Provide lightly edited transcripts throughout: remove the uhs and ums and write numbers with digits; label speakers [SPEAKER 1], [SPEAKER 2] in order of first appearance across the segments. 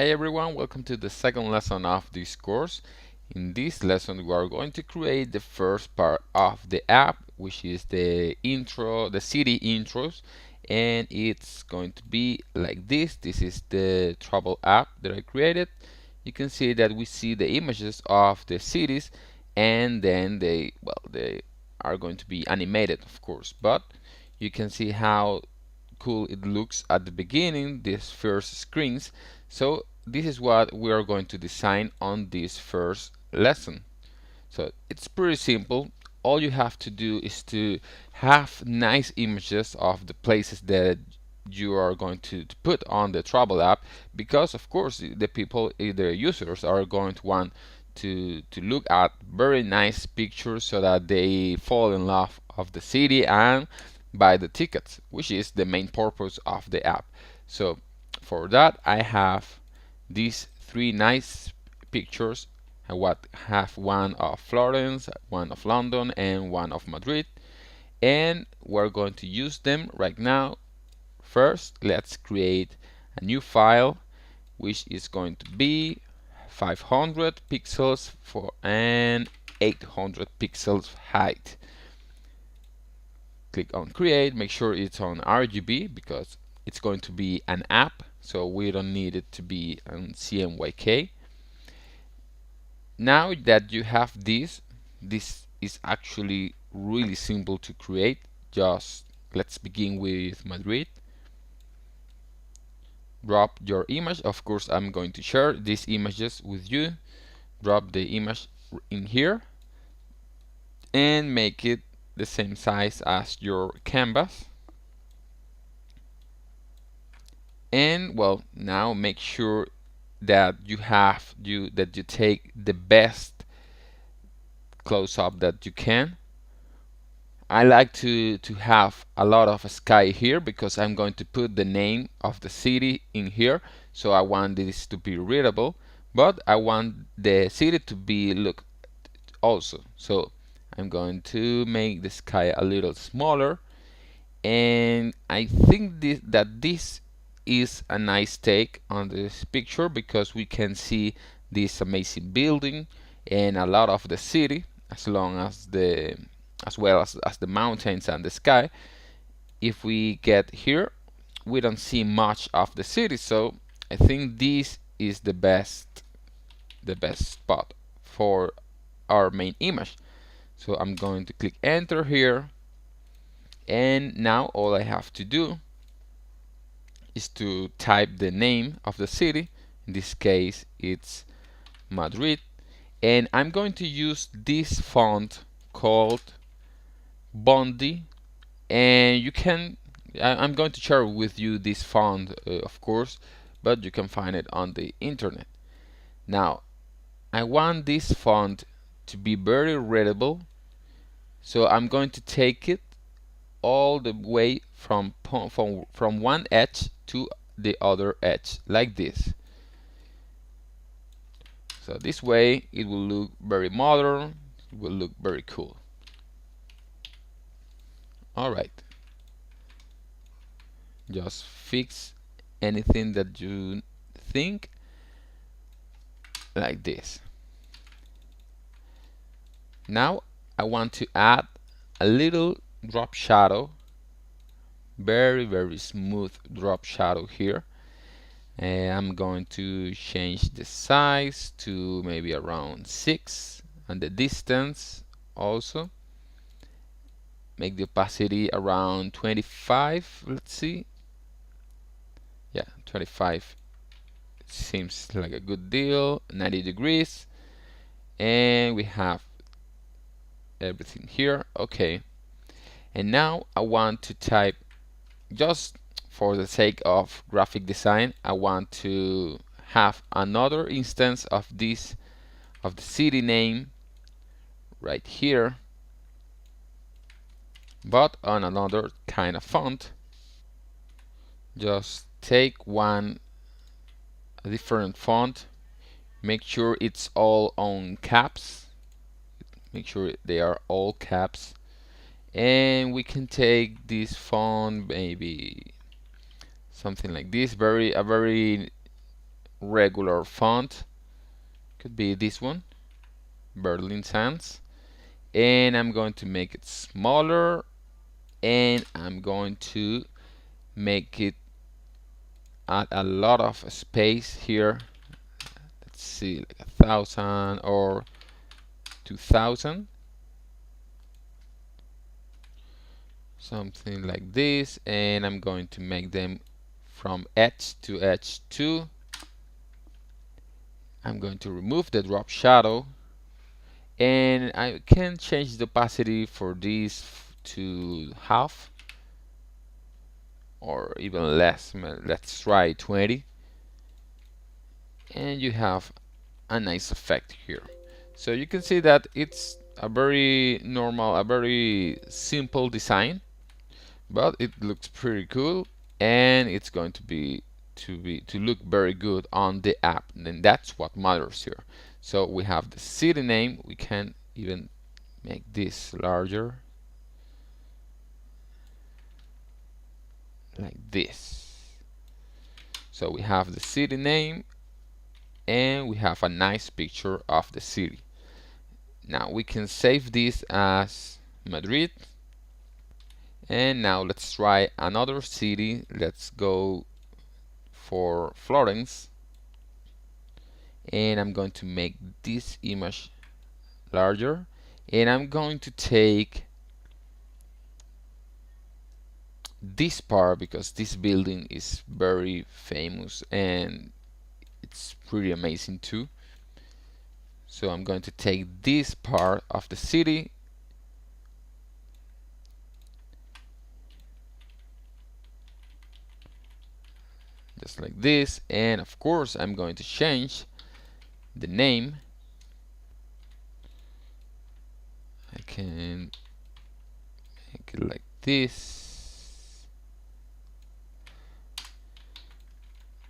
[SPEAKER 1] Hey everyone, welcome to the second lesson of this course. In this lesson we are going to create the first part of the app, which is the intro, the city intros, and it's going to be like this. This is the travel app that I created. You can see that we see the images of the cities, and then they are going to be animated, of course, but you can see how cool it looks at the beginning, these first screens. So this is what we are going to design on this first lesson. So it's pretty simple. All you have to do is to have nice images of the places that you are going to put on the travel app, because of course the people, the users, are going to want to look at very nice pictures so that they fall in love of the city and buy the tickets, which is the main purpose of the app. So for that I have these three nice pictures. I have one of Florence, one of London, and one of Madrid, and we're going to use them right now. First, let's create a new file, which is going to be 500 pixels for and 800 pixels height. Click on create, make sure it's on RGB because it's going to be an app, so we don't need it to be on CMYK. Now that you have this is actually really simple to create. Just let's begin with Madrid. Drop your image. Of course, I'm going to share these images with you. Drop the image in here and make it the same size as your canvas. And well, now make sure that you take the best close-up that you can. I like to have a lot of sky here because I'm going to put the name of the city in here, so I want this to be readable, but I want the city to be looked also. So I'm going to make the sky a little smaller, and I think this is a nice take on this picture because we can see this amazing building and a lot of the city, as well as the mountains and the sky. If we get here, we don't see much of the city, so I think this is the best spot for our main image. So I'm going to click enter here, and now all I have to do is to type the name of the city. In this case it's Madrid, and I'm going to use this font called Bondi, and I'm going to share with you this font, of course, but you can find it on the internet. Now I want this font to be very readable, so I'm going to take it all the way from one edge to the other edge, like this. So this way it will look very modern, it will look very cool. Alright, just fix anything that you think, like this. Now I want to add a little drop shadow, very smooth drop shadow here, and I'm going to change the size to maybe around 6, and the distance also. Make the opacity around 25. Let's see. Yeah, 25 seems like a good deal. 90 degrees, and we have everything here. Okay, and now I want to type, just for the sake of graphic design, I want to have another instance of this, of the city name right here, but on another kind of font. Just take a different font, make sure it's all on caps, make sure they are all caps, and we can take this font, maybe something like this, a very regular font, could be this one, Berlin Sans, and I'm going to make it smaller, and I'm going to make it add a lot of space here. Let's see, like 1,000 or 2,000, something like this, and I'm going to make them from edge to edge 2. I'm going to remove the drop shadow, and I can change the opacity for this to half or even less. Let's try 20, and you have a nice effect here. So you can see that it's a very normal, a very simple design, but it looks pretty cool, and it's going to look very good on the app, and that's what matters here. So we have the city name. We can even make this larger, like this. So we have the city name, and we have a nice picture of the city. Now we can save this as Madrid, and now let's try another city. Let's go for Florence, and I'm going to make this image larger, and I'm going to take this part because this building is very famous and it's pretty amazing too. So I'm going to take this part of the city, just like this, and of course I'm going to change the name. I can make it like this,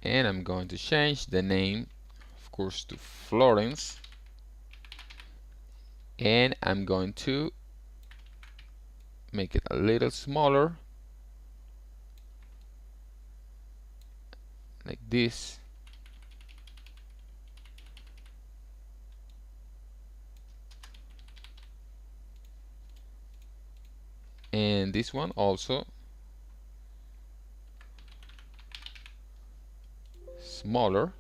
[SPEAKER 1] and I'm going to change the name, of course, to Florence, and I'm going to make it a little smaller, like this. And this one also smaller.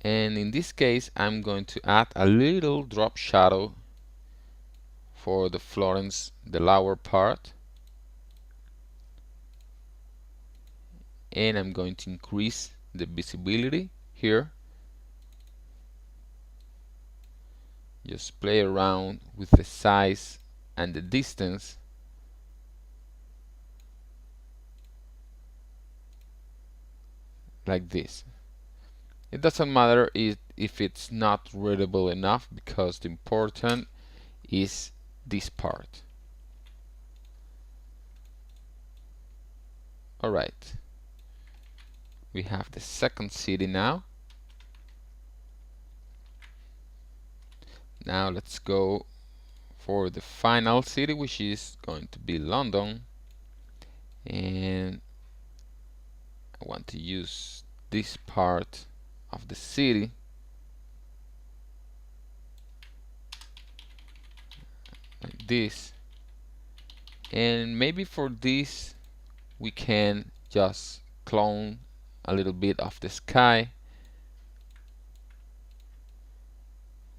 [SPEAKER 1] And in this case, I'm going to add a little drop shadow for the Florence, the lower part. And I'm going to increase the visibility here. Just play around with the size and the distance. Like this. It doesn't matter if it's not readable enough, because the important is this part. Alright. We have the second city now. Now let's go for the final city, which is going to be London. And I want to use this part of the city. Like this. And maybe for this we can just clone a little bit of the sky.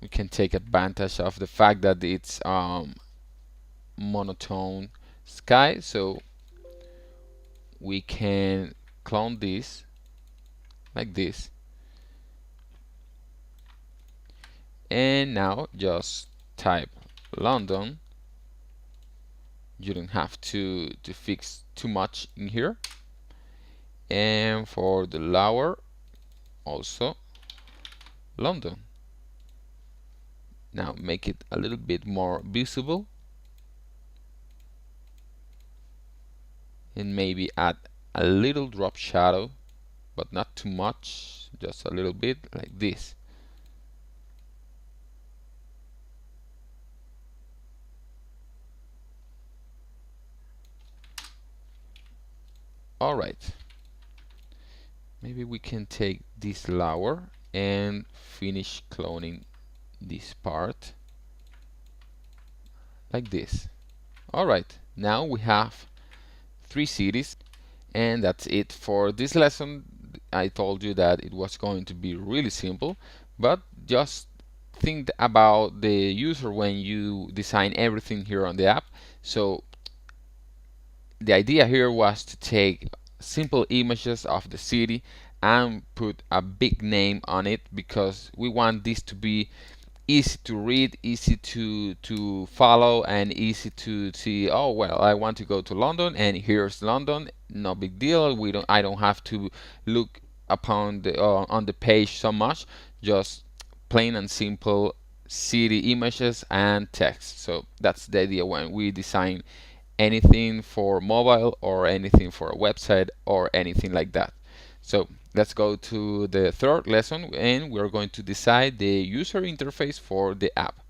[SPEAKER 1] We can take advantage of the fact that it's monotone sky, so we can clone this like this, and now just type London. You don't have to fix too much in here. And for the lower, also London. Now make it a little bit more visible, and maybe add a little drop shadow, but not too much, just a little bit, like this. Alright, maybe we can take this lower and finish cloning this part like this. Alright, now we have 3 cities, and that's it for this lesson. I told you that it was going to be really simple, but just think about the user when you design everything here on the app. So the idea here was to take simple images of the city and put a big name on it, because we want this to be easy to read, easy to follow, and easy to see. Oh well, I want to go to London, and here's London. No big deal. I don't have to look upon the on the page so much. Just plain and simple city images and text. So that's the idea when we design anything for mobile or anything for a website or anything like that. So let's go to the third lesson, and we're going to decide the user interface for the app.